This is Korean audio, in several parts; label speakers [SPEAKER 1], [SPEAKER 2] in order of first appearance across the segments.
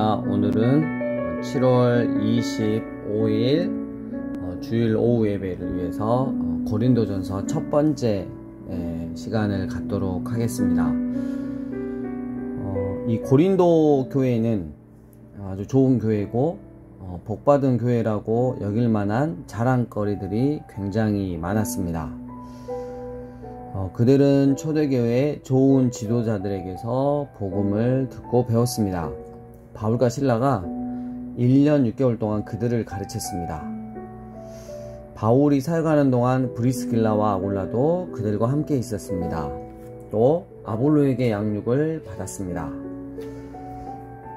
[SPEAKER 1] 반갑습니다. 오늘은 7월 25일 주일 오후 예배를 위해서 고린도전서 첫 번째 시간을 갖도록 하겠습니다. 이 고린도 교회는 아주 좋은 교회고 복받은 교회라고 여길 만한 자랑거리들이 굉장히 많았습니다. 그들은 초대교회 좋은 지도자들에게서 복음을 듣고 배웠습니다. 바울과 실라가 1년 6개월 동안 그들을 가르쳤습니다. 바울이 사역하는 동안 브리스길라와 아굴라도 그들과 함께 있었습니다. 또 아볼로에게 양육을 받았습니다.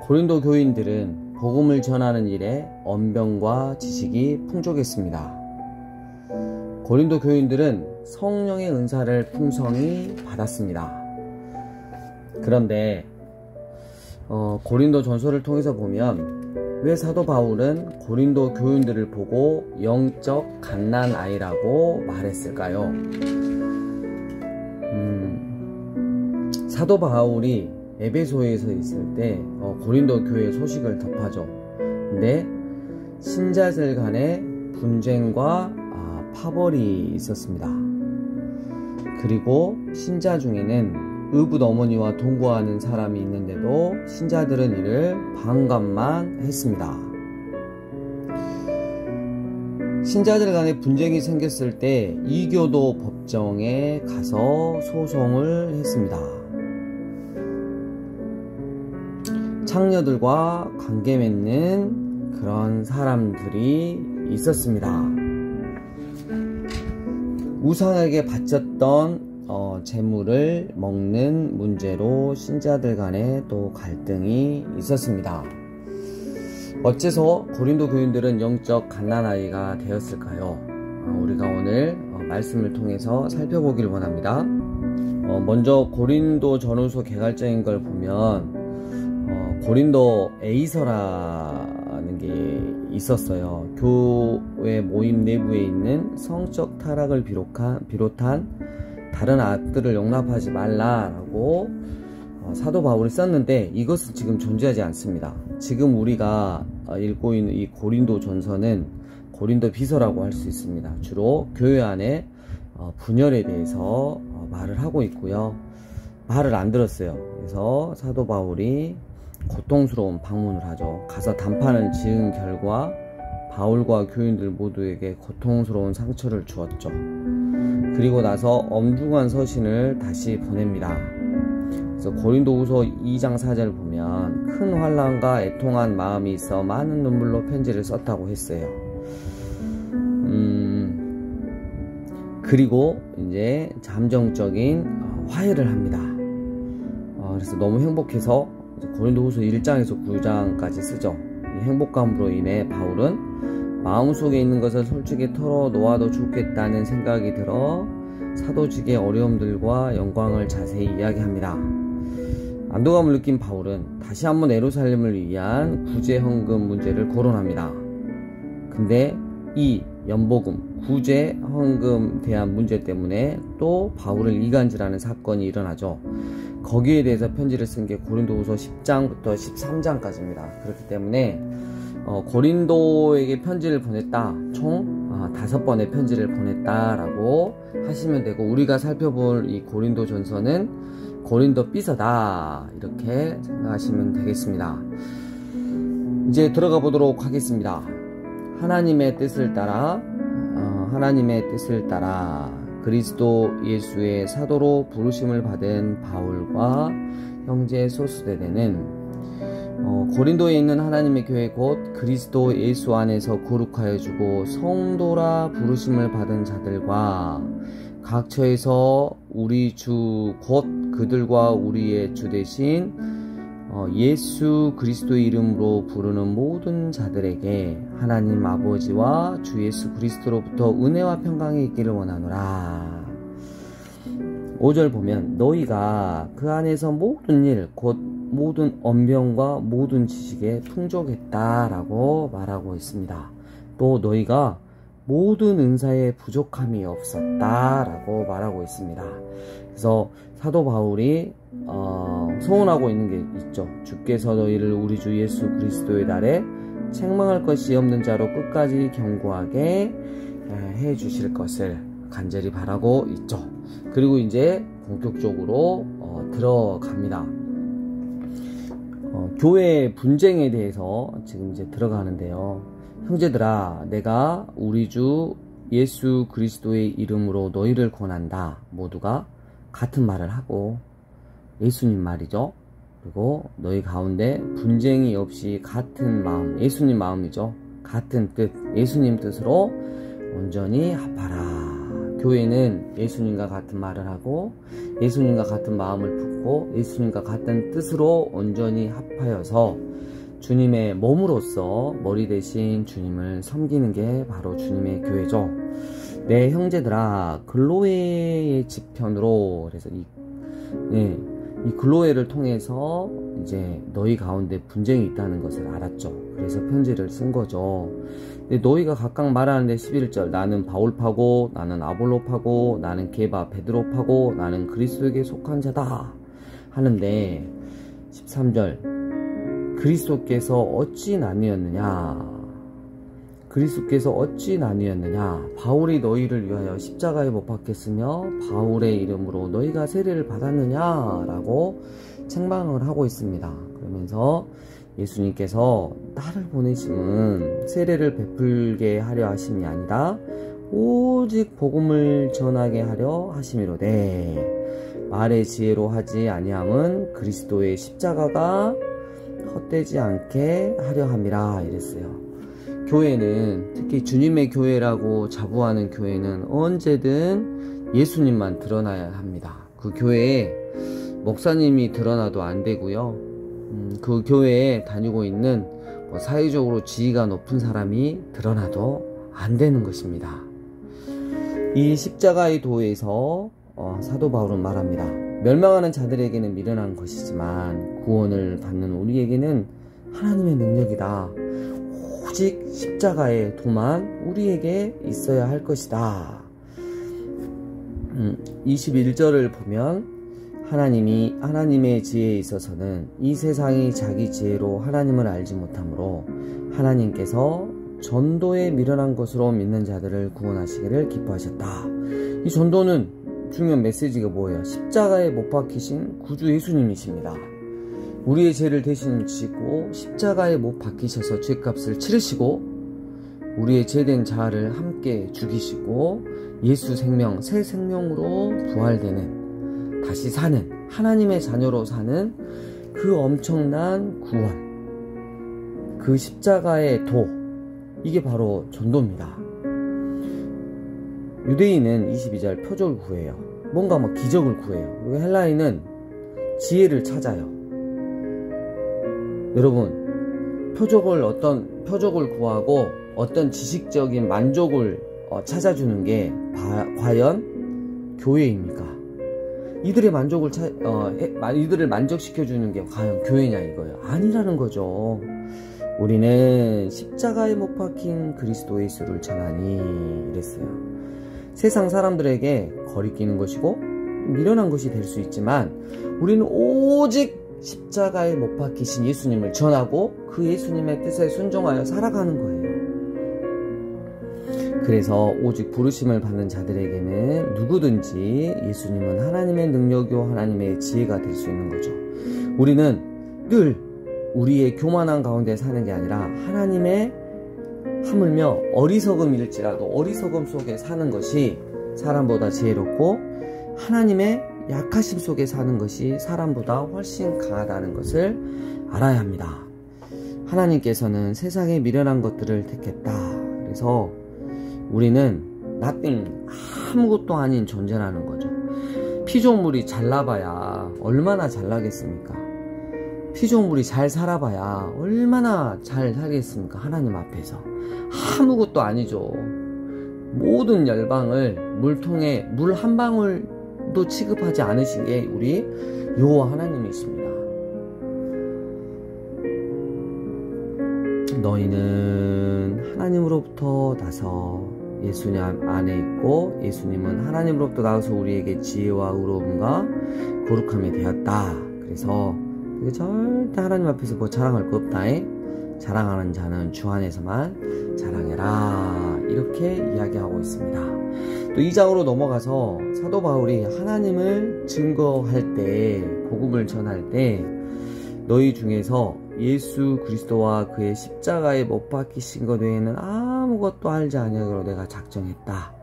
[SPEAKER 1] 고린도 교인들은 복음을 전하는 일에 언변과 지식이 풍족했습니다. 고린도 교인들은 성령의 은사를 풍성히 받았습니다. 그런데 고린도 전서를 통해서 보면 왜 사도 바울은 고린도 교인들을 보고 영적 갓난아이라고 말했을까요? 사도 바울이 에베소에서 있을 때 고린도 교회 소식을 접하죠. 근데 신자들 간의 분쟁과 파벌이 있었습니다. 그리고 신자 중에는 의붓 어머니와 동거하는 사람이 있는데도 신자들은 이를 반감만 했습니다. 신자들 간에 분쟁이 생겼을 때 이교도 법정에 가서 소송을 했습니다. 창녀들과 관계 맺는 그런 사람들이 있었습니다. 우상에게 바쳤던 재물을 먹는 문제로 신자들 간에 또 갈등이 있었습니다. 어째서 고린도 교인들은 영적 갓난아이가 되었을까요? 우리가 오늘 말씀을 통해서 살펴보길 원합니다. 먼저 고린도 전후서 개괄적인 걸 보면 고린도 에이서라는 게 있었어요. 교회 모임 내부에 있는 성적 타락을 비롯한 다른 악들을 용납하지 말라라고 사도 바울이 썼는데 이것은 지금 존재하지 않습니다. 지금 우리가 읽고 있는 이 고린도 전서는 고린도 비서라고 할 수 있습니다. 주로 교회 안에 분열에 대해서 말을 하고 있고요. 말을 안 들었어요. 그래서 사도 바울이 고통스러운 방문을 하죠. 가서 단판을 지은 결과 바울과 교인들 모두에게 고통스러운 상처를 주었죠. 그리고 나서 엄중한 서신을 다시 보냅니다. 그래서 고린도후서 2장 4절 보면 큰 환난과 애통한 마음이 있어 많은 눈물로 편지를 썼다고 했어요. 그리고 이제 잠정적인 화해를 합니다. 그래서 너무 행복해서 고린도후서 1장에서 9장까지 쓰죠. 이 행복감으로 인해 바울은 마음속에 있는 것을 솔직히 털어놓아도 좋겠다는 생각이 들어 사도직의 어려움들과 영광을 자세히 이야기합니다. 안도감을 느낀 바울은 다시 한번 예루살렘을 위한 구제 헌금 문제를 거론합니다. 근데 이 연보금, 구제 헌금 대한 문제 때문에 또 바울을 이간질하는 사건이 일어나죠. 거기에 대해서 편지를 쓴 게 고린도후서 10장부터 13장까지입니다. 그렇기 때문에 고린도에게 편지를 보냈다. 총 5번의 편지를 보냈다라고 하시면 되고, 우리가 살펴볼 이 고린도 전서는 고린도 비서다 이렇게 생각하시면 되겠습니다. 이제 들어가 보도록 하겠습니다. 하나님의 뜻을 따라 그리스도 예수의 사도로 부르심을 받은 바울과 형제 소스데레는 고린도에 있는 하나님의 교회 곧 그리스도 예수 안에서 거룩하여 주고 성도라 부르심을 받은 자들과 각 처에서 우리 주 곧 그들과 우리의 주 되신 예수 그리스도의 이름으로 부르는 모든 자들에게 하나님 아버지와 주 예수 그리스도로부터 은혜와 평강이 있기를 원하노라. 5절 보면 너희가 그 안에서 모든 일 곧 모든 언변과 모든 지식에 풍족했다라고 말하고 있습니다. 또 너희가 모든 은사에 부족함이 없었다라고 말하고 있습니다. 그래서 사도 바울이 소원하고 있는 게 있죠. 주께서 너희를 우리 주 예수 그리스도의 날에 책망할 것이 없는 자로 끝까지 견고하게 해 주실 것을 간절히 바라고 있죠. 그리고 이제 본격적으로 들어갑니다. 교회 분쟁에 대해서 지금 이제 들어가는데요. 형제들아, 내가 우리 주 예수 그리스도의 이름으로 너희를 권한다. 모두가 같은 말을 하고, 예수님 말이죠. 그리고 너희 가운데 분쟁이 없이 같은 마음, 예수님 마음이죠. 같은 뜻, 예수님 뜻으로 온전히 합하라. 교회는 예수님과 같은 말을 하고 예수님과 같은 마음을 품고 예수님과 같은 뜻으로 온전히 합하여서 주님의 몸으로서 머리 대신 주님을 섬기는 게 바로 주님의 교회죠. 내 형제들아, 글로에의 지편으로, 그래서 이 글로에를 통해서 이제 너희 가운데 분쟁이 있다는 것을 알았죠. 그래서 편지를 쓴 거죠. 근데 너희가 각각 말하는데 11절, 나는 바울파고 나는 아볼로파고 나는 게바 베드로파고 나는 그리스도에게 속한 자다 하는데 13절, 그리스도께서 어찌 나뉘었느냐, 그리스도께서 어찌 나뉘었느냐, 바울이 너희를 위하여 십자가에 못 박혔으며 바울의 이름으로 너희가 세례를 받았느냐 라고 책망을 하고 있습니다. 그러면서 예수님께서 나를 보내심은 세례를 베풀게 하려 하심이 아니라 오직 복음을 전하게 하려 하심이로되 말의 지혜로 하지 아니함은 그리스도의 십자가가 헛되지 않게 하려 함이라 이랬어요. 교회는, 특히 주님의 교회라고 자부하는 교회는 언제든 예수님만 드러나야 합니다. 그 교회에 목사님이 드러나도 안 되고요. 그 교회에 다니고 있는 사회적으로 지위가 높은 사람이 드러나도 안 되는 것입니다. 이 십자가의 도에서 사도 바울은 말합니다. 멸망하는 자들에게는 미련한 것이지만 구원을 받는 우리에게는 하나님의 능력이다. 오직 십자가의 도만 우리에게 있어야 할 것이다. 21절을 보면 하나님의 지혜에 있어서는 이 세상이 자기 지혜로 하나님을 알지 못하므로 하나님께서 전도에 미련한 것으로 믿는 자들을 구원하시기를 기뻐하셨다. 이 전도는 중요한 메시지가 뭐예요? 십자가에 못 박히신 구주 예수님이십니다. 우리의 죄를 대신 지고 십자가에 못 박히셔서 죄값을 치르시고 우리의 죄된 자아를 함께 죽이시고 예수 생명, 새 생명으로 부활되는, 다시 사는, 하나님의 자녀로 사는 그 엄청난 구원, 그 십자가의 도, 이게 바로 전도입니다. 유대인은 22절 표적을 구해요. 뭔가 기적을 구해요. 그리고 헬라인은 지혜를 찾아요. 여러분, 어떤 표적을 구하고 어떤 지식적인 만족을 찾아주는 게 과연 교회입니까? 이들의 이들을 만족시켜주는 게 과연 교회냐 이거예요. 아니라는 거죠. 우리는 십자가에 못 박힌 그리스도 예수를 전하니 이랬어요. 세상 사람들에게 거리끼는 것이고 미련한 것이 될 수 있지만 우리는 오직 십자가에 못 박히신 예수님을 전하고 그 예수님의 뜻에 순종하여 살아가는 거예요. 그래서 오직 부르심을 받는 자들에게는 누구든지 예수님은 하나님의 능력이요 하나님의 지혜가 될 수 있는 거죠. 우리는 늘 우리의 교만한 가운데 사는 게 아니라 하나님의 하물며 어리석음일지라도 어리석음 속에 사는 것이 사람보다 지혜롭고 하나님의 약하심 속에 사는 것이 사람보다 훨씬 강하다는 것을 알아야 합니다. 하나님께서는 세상에 미련한 것들을 택했다. 그래서 우리는 nothing, 아무것도 아닌 존재라는 거죠. 피조물이 잘나봐야 얼마나 잘나겠습니까? 피조물이 잘 살아봐야 얼마나 잘 살겠습니까? 하나님 앞에서 아무것도 아니죠. 모든 열방을 물통에 물 한 방울도 취급하지 않으신 게 우리 여호와 하나님이십니다. 너희는 하나님으로부터 나서 예수님 안에 있고 예수님은 하나님으로부터 나와서 우리에게 지혜와 의로움과 거룩함이 되었다. 그래서 절대 하나님 앞에서 뭐 자랑할 거 없다. 자랑하는 자는 주 안에서만 자랑해라. 이렇게 이야기하고 있습니다. 또 2장으로 넘어가서 사도 바울이 하나님을 증거할 때, 복음을 전할 때 너희 중에서 예수 그리스도와 그의 십자가에 못 박히신 것 외에는 아무것도 알지 아니하기로 내가 작정했다.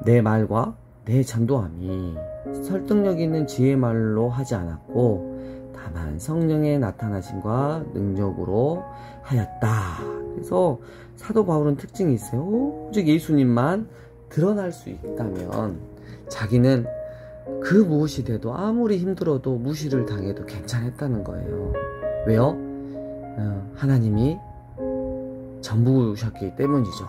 [SPEAKER 1] 내 말과 내 전도함이 설득력 있는 지혜의 말로 하지 않았고 다만 성령의 나타나심과 능력으로 하였다. 그래서 사도 바울은 특징이 있어요. 오직 예수님만 드러날 수 있다면 자기는 그 무엇이 돼도 아무리 힘들어도 무시를 당해도 괜찮았다는 거예요. 왜요? 하나님이 전부셨기 때문이죠.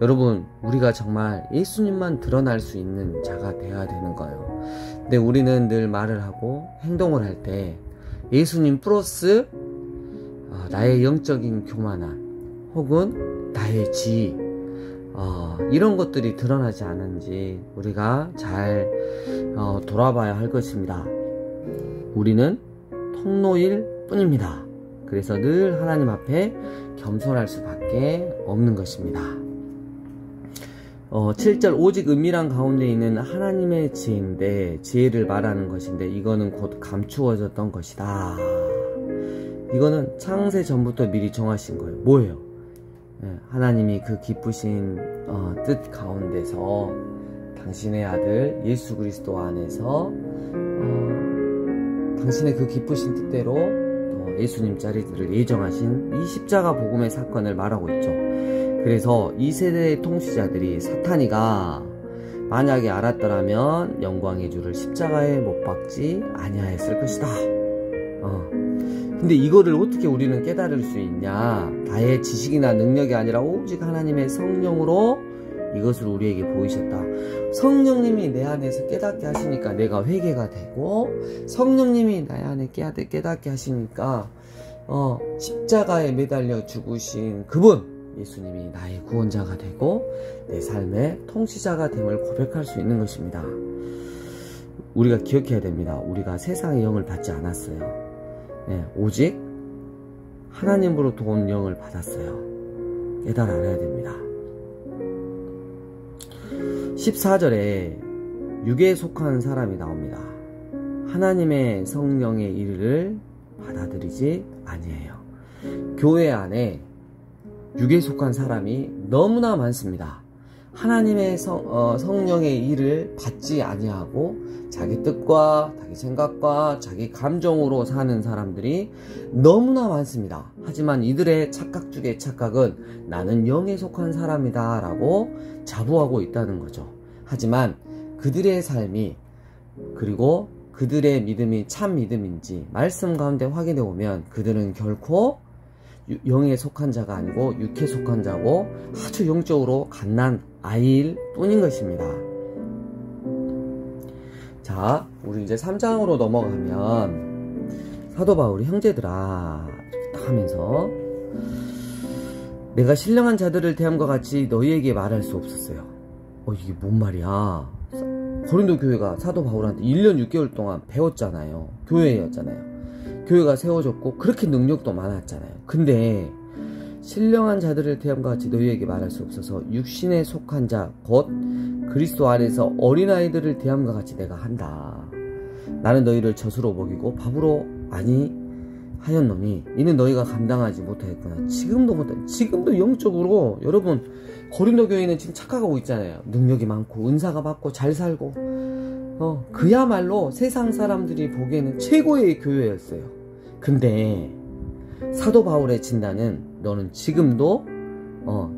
[SPEAKER 1] 여러분, 우리가 정말 예수님만 드러날 수 있는 자가 되어야 되는 거예요. 근데 우리는 늘 말을 하고 행동을 할 때 예수님 플러스 나의 영적인 교만함 혹은 나의 지위 이런 것들이 드러나지 않은지 우리가 잘 돌아봐야 할 것입니다. 우리는 통로일 뿐입니다. 그래서 늘 하나님 앞에 겸손할 수밖에 없는 것입니다. 7절 오직 은밀한 가운데 있는 하나님의 지혜인데 지혜를 말하는 것인데 이거는 곧 감추어졌던 것이다. 이거는 창세 전부터 미리 정하신 거예요. 뭐예요? 하나님이 그 기쁘신 뜻 가운데서 당신의 아들 예수 그리스도 안에서 당신의 그 기쁘신 뜻대로 예수님 자리들을 예정하신 이 십자가 복음의 사건을 말하고 있죠. 그래서 이 세대의 통치자들이 사탄이가 만약에 알았더라면 영광의 주를 십자가에 못 박지 아니하였을 것이다. 근데 이거를 어떻게 우리는 깨달을 수 있냐? 나의 지식이나 능력이 아니라 오직 하나님의 성령으로 이것을 우리에게 보이셨다. 성령님이 내 안에서 깨닫게 하시니까 내가 회개가 되고 성령님이 내 안에 깨닫게 하시니까 십자가에 매달려 죽으신 그분 예수님이 나의 구원자가 되고 내 삶의 통치자가 됨을 고백할 수 있는 것입니다. 우리가 기억해야 됩니다. 우리가 세상의 영을 받지 않았어요. 오직 하나님으로부터 온 영을 받았어요. 깨달아 알아야 됩니다. 14절에 육에 속한 사람이 나옵니다. 하나님의 성령의 일을 받아들이지 아니해요. 교회 안에 육에 속한 사람이 너무나 많습니다. 하나님의 성령의 일을 받지 아니하고 자기 뜻과 자기 생각과 자기 감정으로 사는 사람들이 너무나 많습니다. 하지만 이들의 착각 중에 착각은 나는 영에 속한 사람이다 라고 자부하고 있다는 거죠. 하지만 그들의 삶이 그리고 그들의 믿음이 참 믿음인지 말씀 가운데 확인해 보면 그들은 결코 영에 속한 자가 아니고 육에 속한 자고 아주 영적으로 갓난 아이일 뿐인 것입니다. 자, 우리 이제 3장으로 넘어가면 사도 바울이 형제들아 하면서 내가 신령한 자들을 대함과 같이 너희에게 말할 수 없었어요. 이게 뭔 말이야? 고린도 교회가 사도 바울한테 1년 6개월 동안 배웠잖아요. 교회였잖아요. 교회가 세워졌고 그렇게 능력도 많았잖아요. 근데 신령한 자들을 대함과 같이 너희에게 말할 수 없어서 육신에 속한 자 곧 그리스도 안에서 어린아이들을 대함과 같이 내가 한다. 나는 너희를 젖으로 먹이고 밥으로 아니 하였노니 이는 너희가 감당하지 못하였구나. 지금도 영적으로 여러분 고린도 교회는 지금 착각하고 있잖아요. 능력이 많고 은사가 많고 잘 살고 그야말로 세상 사람들이 보기에는 최고의 교회였어요. 근데 사도 바울의 진단은 너는 지금도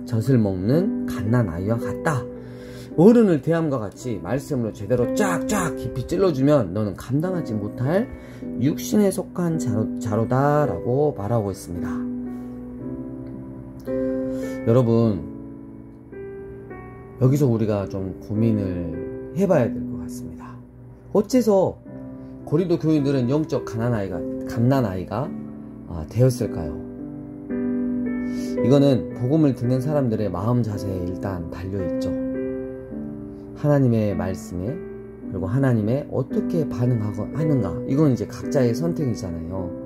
[SPEAKER 1] 젖을 먹는 갓난 아이와 같다. 어른을 대함과 같이 말씀으로 제대로 쫙쫙 깊이 찔러주면 너는 감당하지 못할 육신에 속한 자로다 라고 말하고 있습니다. 여러분, 여기서 우리가 좀 고민을 해봐야 될 것 같습니다. 어째서 고린도 교인들은 영적 갓난아이가 되었을까요? 이거는 복음을 듣는 사람들의 마음 자세에 일단 달려있죠. 하나님의 말씀에, 그리고 하나님의 어떻게 반응하는가, 이건 이제 각자의 선택이잖아요.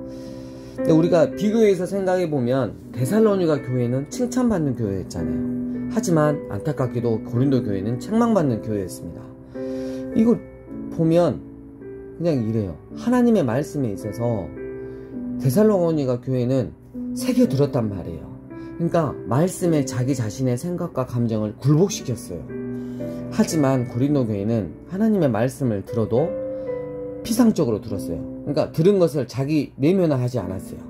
[SPEAKER 1] 근데 우리가 비교해서 생각해보면 데살로니가 교회는 칭찬받는 교회였잖아요. 하지만 안타깝게도 고린도 교회는 책망받는 교회였습니다. 이거 보면 그냥 이래요. 하나님의 말씀에 있어서 데살로니가 교회는 새겨들었단 말이에요. 그러니까 말씀에 자기 자신의 생각과 감정을 굴복시켰어요. 하지만 고린도 교회는 하나님의 말씀을 들어도 피상적으로 들었어요. 그러니까 들은 것을 자기 내면화하지 않았어요.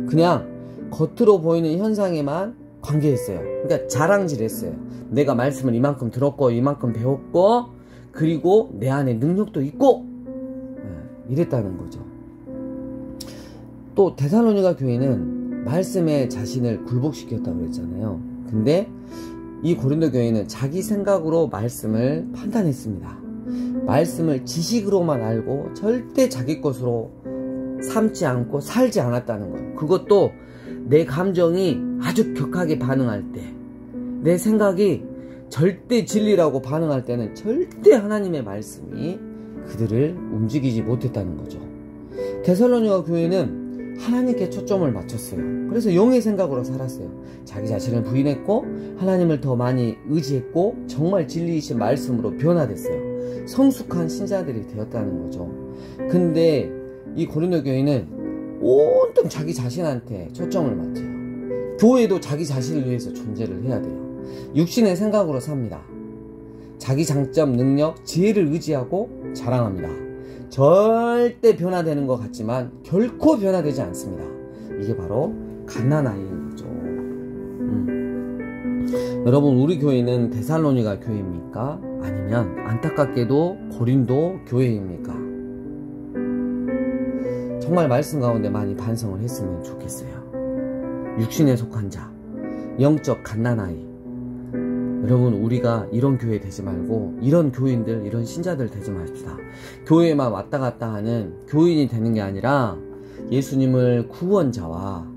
[SPEAKER 1] 그냥 겉으로 보이는 현상에만 관계했어요. 그러니까 자랑질했어요. 내가 말씀을 이만큼 들었고 이만큼 배웠고 그리고 내 안에 능력도 있고 이랬다는 거죠. 또 데살로니가 교회는 말씀에 자신을 굴복시켰다고 그랬잖아요. 근데 이 고린도 교회는 자기 생각으로 말씀을 판단했습니다. 말씀을 지식으로만 알고 절대 자기 것으로 삼지 않고 살지 않았다는 거예요. 그것도 내 감정이 아주 격하게 반응할 때, 내 생각이 절대 진리라고 반응할 때는 절대 하나님의 말씀이 그들을 움직이지 못했다는 거죠. 데살로니가 교회는 하나님께 초점을 맞췄어요. 그래서 영의 생각으로 살았어요. 자기 자신을 부인했고 하나님을 더 많이 의지했고 정말 진리이신 말씀으로 변화됐어요. 성숙한 신자들이 되었다는 거죠. 근데 이 고린도 교회는 온통 자기 자신한테 초점을 맞춰요. 교회도 자기 자신을 위해서 존재를 해야 돼요. 육신의 생각으로 삽니다. 자기 장점, 능력, 지혜를 의지하고 자랑합니다. 절대 변화되는 것 같지만 결코 변화되지 않습니다. 이게 바로 갓난아이인 거죠. 여러분, 우리 교회는 데살로니가 교회입니까? 아니면 안타깝게도 고린도 교회입니까? 정말 말씀 가운데 많이 반성을 했으면 좋겠어요. 육신에 속한 자, 영적 갓난아이. 여러분, 우리가 이런 교회 되지 말고 이런 교인들, 이런 신자들 되지 맙시다. 교회에만 왔다 갔다 하는 교인이 되는 게 아니라 예수님을 구원자와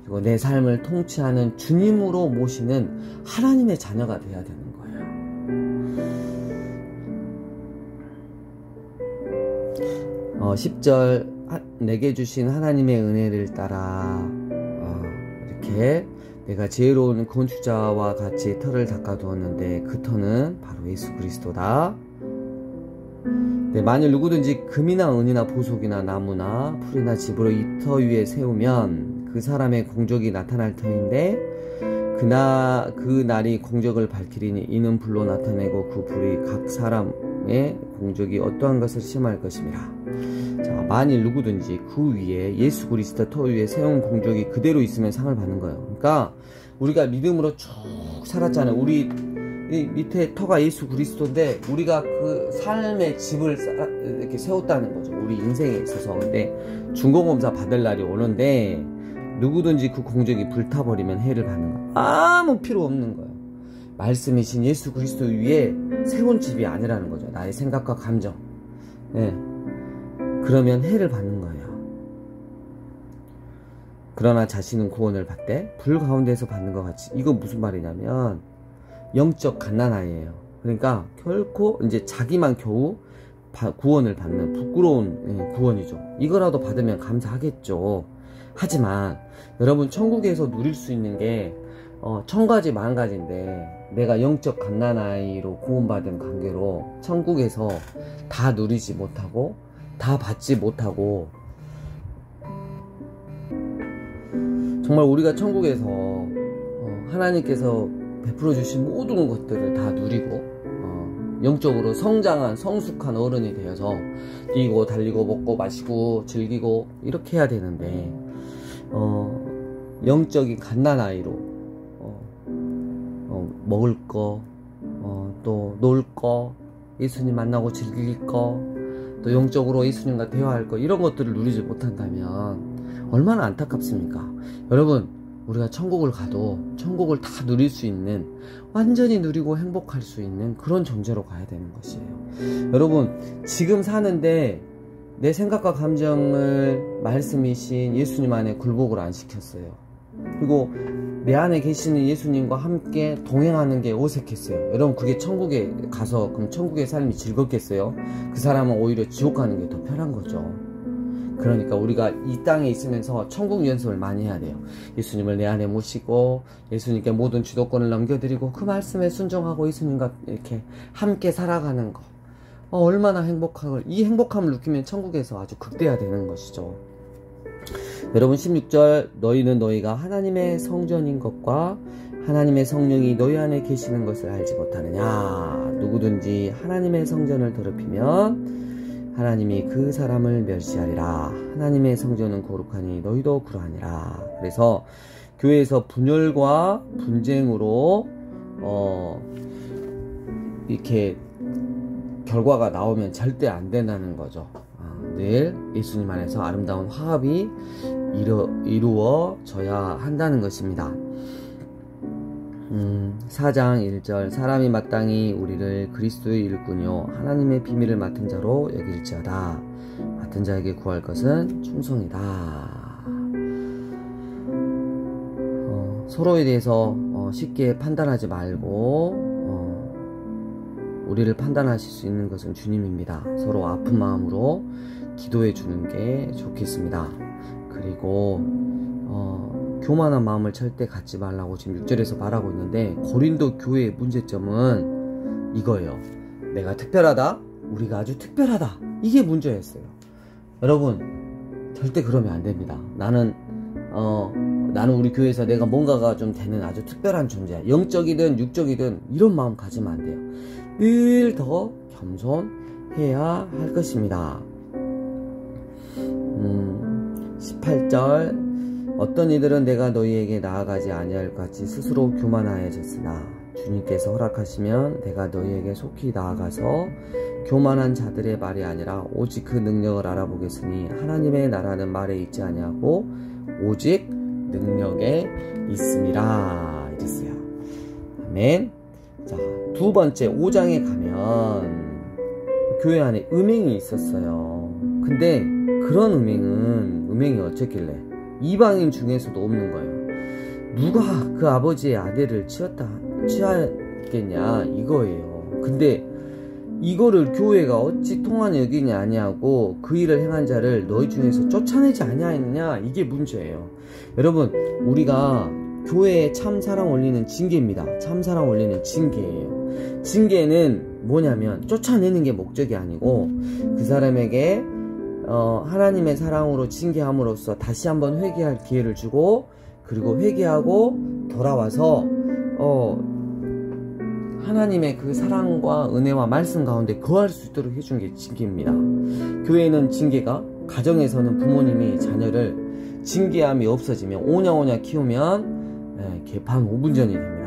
[SPEAKER 1] 그리고 내 삶을 통치하는 주님으로 모시는 하나님의 자녀가 돼야 되는 거예요. 10절 내게 주신 하나님의 은혜를 따라 이렇게 내가 지혜로운 건축자와 같이 터를 닦아두었는데 그 터는 바로 예수 그리스도다. 네, 만일 누구든지 금이나 은이나 보석이나 나무나 풀이나 집으로 이 터 위에 세우면 그 사람의 공적이 나타날 터인데 그 날이 공적을 밝히리니 이는 불로 나타내고 그 불이 각 사람의 공적이 어떠한 것을 시험할 것입니다. 자, 만일 누구든지 그 위에 예수 그리스도 터 위에 세운 공적이 그대로 있으면 상을 받는 거예요. 그러니까 우리가 믿음으로 쭉 살았잖아요. 우리 밑에 터가 예수 그리스도인데 우리가 그 삶의 집을 이렇게 세웠다는 거죠. 우리 인생에 있어서. 근데 중공검사 받을 날이 오는데 누구든지 그 공적이 불타버리면 해를 받는 거예요. 아무 필요 없는 거예요. 말씀이신 예수 그리스도 위에 세운 집이 아니라는 거죠. 나의 생각과 감정. 네. 그러면 해를 받는 거예요. 그러나 자신은 구원을 받되 불 가운데서 받는 것 같이. 이건 무슨 말이냐면 영적 갓난아이예요. 그러니까 결코 이제 자기만 겨우 구원을 받는 부끄러운 구원이죠. 이거라도 받으면 감사하겠죠. 하지만 여러분, 천국에서 누릴 수 있는 게 천가지 만가지인데 내가 영적 갓난아이로 구원받은 관계로 천국에서 다 누리지 못하고 다 받지 못하고, 정말 우리가 천국에서 하나님께서 베풀어 주신 모든 것들을 다 누리고 영적으로 성장한 성숙한 어른이 되어서 뛰고 달리고 먹고 마시고 즐기고 이렇게 해야 되는데 영적인 갓난아이로 먹을 거, 또 놀 거, 예수님 만나고 즐길 거, 또 영적으로 예수님과 대화할 거, 이런 것들을 누리지 못한다면 얼마나 안타깝습니까? 여러분, 우리가 천국을 가도 천국을 다 누릴 수 있는, 완전히 누리고 행복할 수 있는 그런 존재로 가야 되는 것이에요. 여러분, 지금 사는데 내 생각과 감정을 말씀이신 예수님 안에 굴복을 안 시켰어요. 그리고 내 안에 계시는 예수님과 함께 동행하는 게 어색했어요. 여러분, 그게 천국에 가서 그럼 천국의 삶이 즐겁겠어요? 그 사람은 오히려 지옥 가는 게 더 편한 거죠. 그러니까 우리가 이 땅에 있으면서 천국 연습을 많이 해야 돼요. 예수님을 내 안에 모시고 예수님께 모든 주도권을 넘겨드리고 그 말씀에 순종하고 예수님과 이렇게 함께 살아가는 거, 얼마나 행복함을, 이 행복함을 느끼면 천국에서 아주 극대화되는 것이죠. 여러분, 16절, 너희는 너희가 하나님의 성전인 것과 하나님의 성령이 너희 안에 계시는 것을 알지 못하느냐. 누구든지 하나님의 성전을 더럽히면 하나님이 그 사람을 멸시하리라. 하나님의 성전은 거룩하니 너희도 그러하니라. 그래서 교회에서 분열과 분쟁으로 이렇게 결과가 나오면 절대 안 된다는 거죠. 늘 예수님 안에서 아름다운 화합이 이루어져야 한다는 것입니다. 4장 1절, sa람이 마땅히 우리를 그리스도의 일꾼이요 하나님의 비밀을 맡은 자로 여길지어다. 맡은 자에게 구할 것은 충성이다. 서로에 대해서 쉽게 판단하지 말고 우리를 판단하실 수 있는 것은 주님입니다. 서로 아픈 마음으로 기도해 주는 게 좋겠습니다. 그리고 교만한 마음을 절대 갖지 말라고 지금 6절에서 말하고 있는데, 고린도 교회의 문제점은 이거예요. 내가 특별하다, 우리가 아주 특별하다, 이게 문제였어요. 여러분, 절대 그러면 안 됩니다. 나는 우리 교회에서 내가 뭔가가 좀 되는 아주 특별한 존재야. 영적이든 육적이든 이런 마음 가지면 안 돼요. 늘 더 겸손해야 할 것입니다. 18절, 어떤 이들은 내가 너희에게 나아가지 아니할 것 같이 스스로 교만하여졌으나 주님께서 허락하시면 내가 너희에게 속히 나아가서 교만한 자들의 말이 아니라 오직 그 능력을 알아보겠으니 하나님의 나라는 말에 있지 아니하고 오직 능력에 있음이라. 이랬어요. 아멘. 자, 두 번째 5장에 가면 교회 안에 음행이 있었어요. 근데 그런 음행이 어쨌길래 이방인 중에서도 없는 거예요. 누가 그 아버지의 아들을 취하겠냐 이거예요. 근데 이거를 교회가 어찌 통하는 여기냐 아니하고 그 일을 행한 자를 너희 중에서 쫓아내지 아니하느냐, 이게 문제예요. 여러분, 우리가 교회에 참사랑 올리는 징계입니다. 참사랑 올리는 징계예요. 징계는 뭐냐면 쫓아내는 게 목적이 아니고 그 사람에게 하나님의 사랑으로 징계함으로써 다시 한번 회개할 기회를 주고, 그리고 회개하고 돌아와서 하나님의 그 사랑과 은혜와 말씀 가운데 거할 수 있도록 해준 게 징계입니다. 교회는 징계가, 가정에서는 부모님이 자녀를 징계함이 없어지면 오냐오냐 키우면 개판 5분 전이 됩니다.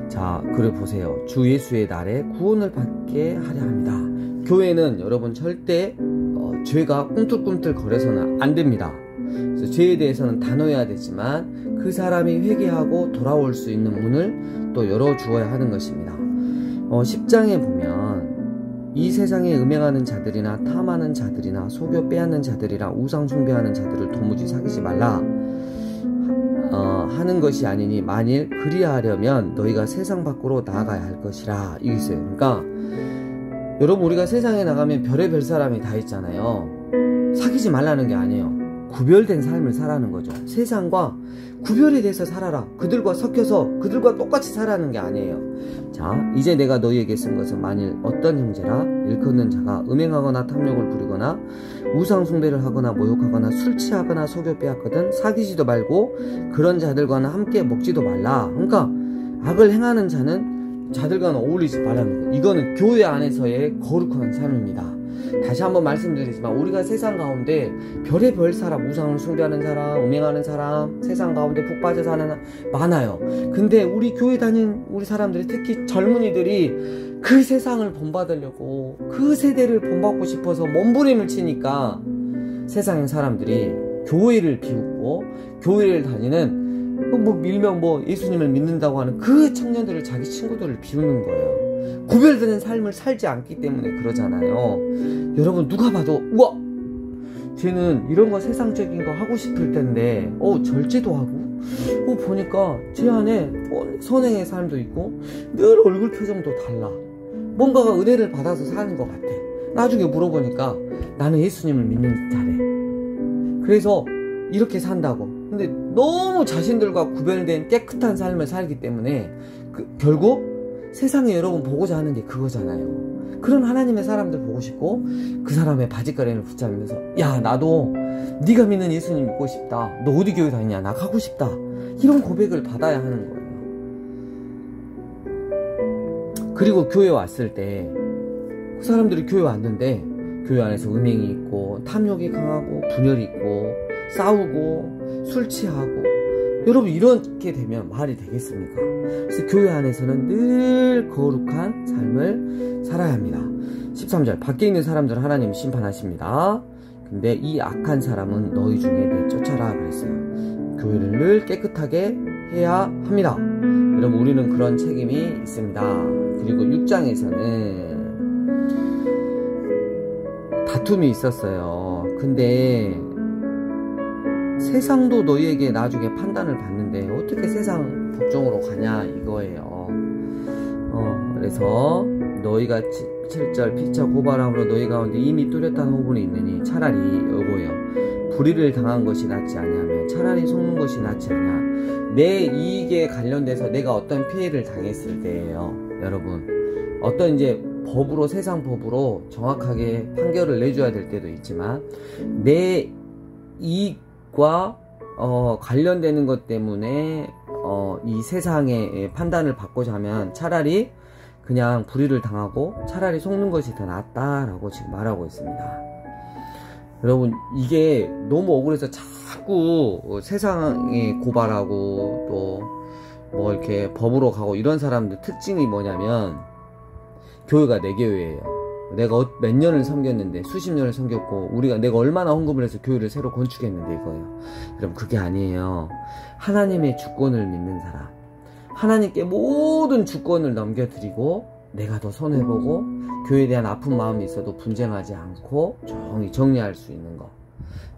[SPEAKER 1] 자, 글을 보세요. 주 예수의 날에 구원을 받게 하려 합니다. 교회는 여러분 절대 죄가 꿈틀꿈틀 거려서는 안 됩니다. 그래서 죄에 대해서는 단호해야 되지만 그 사람이 회개하고 돌아올 수 있는 문을 또 열어주어야 하는 것입니다. 10장에 보면 이 세상에 음행하는 자들이나 탐하는 자들이나 속여 빼앗는 자들이라 우상 숭배하는 자들을 도무지 사귀지 말라 하는 것이 아니니 만일 그리하려면 너희가 세상 밖으로 나아가야 할 것이라. 이게 있어요. 그러니까 여러분, 우리가 세상에 나가면 별의별 사람이 다 있잖아요. 사귀지 말라는 게 아니에요. 구별된 삶을 살아는 거죠. 세상과 구별이 돼서 살아라. 그들과 섞여서 그들과 똑같이 살아는 게 아니에요. 자, 이제 내가 너희에게 쓴 것은 만일 어떤 형제라 일컫는 자가 음행하거나 탐욕을 부리거나 우상 숭배를 하거나 모욕하거나 술 취하거나 속여 빼앗거든 사귀지도 말고 그런 자들과는 함께 먹지도 말라. 그러니까 악을 행하는 자들과는 어울리지 말라는 거예요. 이거는 교회 안에서의 거룩한 삶입니다. 다시 한번 말씀드리지만 우리가 세상 가운데 별의별 사람, 우상을 숭배하는 사람, 음행하는 사람, 세상 가운데 푹 빠져 사는 사람 많아요. 근데 우리 교회 다닌 우리 사람들이, 특히 젊은이들이 그 세상을 본받으려고, 그 세대를 본받고 싶어서 몸부림을 치니까 세상 사람들이 교회를 비웃고 교회를 다니는 일명 예수님을 믿는다고 하는 그 청년들을, 자기 친구들을 비우는 거예요. 구별되는 삶을 살지 않기 때문에 그러잖아요. 여러분, 누가 봐도 우와, 쟤는 이런 거 세상적인 거 하고 싶을 텐데 절제도 하고 보니까 제 안에 선행의 삶도 있고 늘 얼굴 표정도 달라. 뭔가가 은혜를 받아서 사는 것 같아. 나중에 물어보니까 나는 예수님을 믿는 자래. 그래서 이렇게 산다고. 근데 너무 자신들과 구별된 깨끗한 삶을 살기 때문에 결국 세상에 여러분 보고자 하는 게 그거잖아요. 그런 하나님의 사람들 보고 싶고 그 사람의 바짓가랑이를 붙잡으면서 야 나도 네가 믿는 예수님 믿고 싶다. 너 어디 교회 다니냐? 나 가고 싶다. 이런 고백을 받아야 하는 거예요. 그리고 교회 왔을 때 그 사람들이 교회 왔는데 교회 안에서 음행이 있고 탐욕이 강하고 분열이 있고 싸우고 술 취하고 여러분 이렇게 되면 말이 되겠습니까? 그래서 교회 안에서는 늘 거룩한 삶을 살아야 합니다. 13절 밖에 있는 사람들은 하나님이 심판하십니다. 근데 이 악한 사람은 너희 중에 내쫓아라 그랬어요. 교회를 늘 깨끗하게 해야 합니다. 여러분 우리는 그런 책임이 있습니다. 그리고 6장에서는 다툼이 있었어요. 근데 세상도 너희에게 나중에 판단을 받는데 어떻게 세상 복종으로 가냐 이거예요. 그래서 너희가 7절 피차 고발함으로 너희 가운데 이미 뚜렷한 호분이 있느니 차라리 이거예요. 불의를 당한 것이 낫지 아니하며 차라리 속는 것이 낫지 않냐. 내 이익에 관련돼서 내가 어떤 피해를 당했을 때예요. 여러분 어떤 이제 법으로 세상 법으로 정확하게 판결을 내줘야 될 때도 있지만 내 이익과 관련되는 것 때문에 이 세상의 판단을 받고자 하면 차라리 그냥 불의를 당하고 차라리 속는 것이 더 낫다라고 지금 말하고 있습니다. 여러분 이게 너무 억울해서 자꾸 세상에 고발하고 또 뭐 이렇게 법으로 가고 이런 사람들 특징이 뭐냐면 교회가 내 교회예요. 내가 몇 년을 섬겼는데 수십 년을 섬겼고 내가 얼마나 헌금을 해서 교회를 새로 건축했는데 이거예요. 여러분 그게 아니에요. 하나님의 주권을 믿는 사람, 하나님께 모든 주권을 넘겨드리고 내가 더 손해보고 교회에 대한 아픈 마음이 있어도 분쟁하지 않고 조용히 정리할 수 있는 거.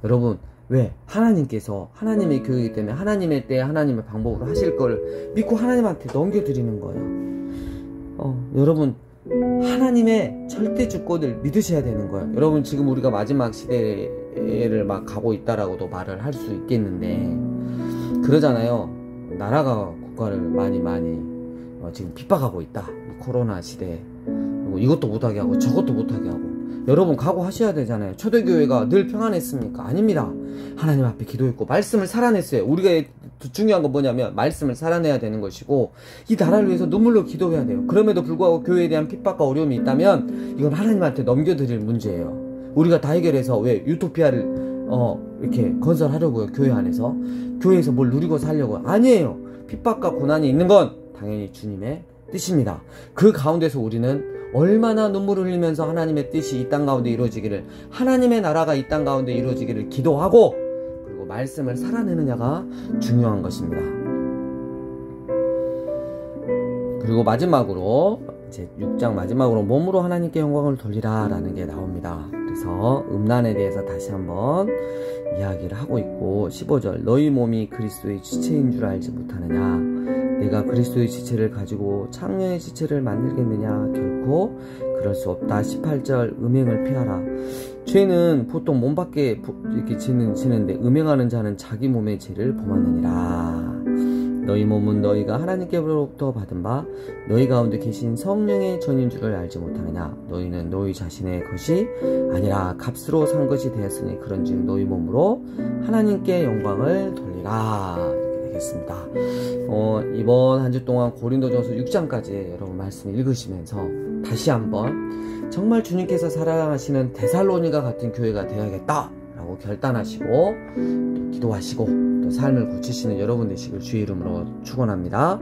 [SPEAKER 1] 여러분 왜? 하나님께서 하나님의 교회이기 때문에 하나님의 때 하나님의 방법으로 하실 걸 믿고 하나님한테 넘겨드리는 거예요. 여러분 하나님의 절대 주권을 믿으셔야 되는 거예요. 여러분 지금 우리가 마지막 시대를 막 가고 있다라고도 말을 할 수 있겠는데 그러잖아요. 나라가 국가를 많이 지금 핍박하고 있다. 코로나 시대에 그리고 이것도 못하게 하고 저것도 못하게 하고 여러분 각오하셔야 되잖아요. 초대교회가 늘 평안했습니까? 아닙니다. 하나님 앞에 기도했고 말씀을 살아냈어요. 우리가 중요한 건 뭐냐면 말씀을 살아내야 되는 것이고 이 나라를 위해서 눈물로 기도해야 돼요. 그럼에도 불구하고 교회에 대한 핍박과 어려움이 있다면 이건 하나님한테 넘겨드릴 문제예요. 우리가 다 해결해서 왜 유토피아를 이렇게 건설하려고요. 교회 안에서 교회에서 뭘 누리고 살려고요. 아니에요. 핍박과 고난이 있는 건 당연히 주님의 뜻입니다. 그 가운데서 우리는 얼마나 눈물을 흘리면서 하나님의 뜻이 이 땅 가운데 이루어지기를 하나님의 나라가 이 땅 가운데 이루어지기를 기도하고 그리고 말씀을 살아내느냐가 중요한 것입니다. 그리고 마지막으로 이제 6장 마지막으로 몸으로 하나님께 영광을 돌리라 라는 게 나옵니다. 그래서 음란에 대해서 다시 한번 이야기를 하고 있고 15절 너희 몸이 그리스도의 지체인 줄 알지 못하느냐. 내가 그리스도의 지체를 가지고 창녀의 지체를 만들겠느냐. 결코 그럴 수 없다. 18절 음행을 피하라. 죄는 보통 몸 밖에 이렇게 지는데 음행하는 자는 자기 몸의 죄를 범하느니라. 너희 몸은 너희가 하나님께로부터 받은 바 너희 가운데 계신 성령의 전인 줄을 알지 못하느냐. 너희는 너희 자신의 것이 아니라 값으로 산 것이 되었으니 그런즉 너희 몸으로 하나님께 영광을 돌리라. 이렇게 되겠습니다. 이번 한 주 동안 고린도전서 6장까지 여러분 말씀 읽으시면서 다시 한번 정말 주님께서 사랑하시는 데살로니가 같은 교회가 되어야겠다 라고 결단하시고 또 기도하시고 또 삶을 고치시는 여러분 되시길 주의 이름으로 축원합니다.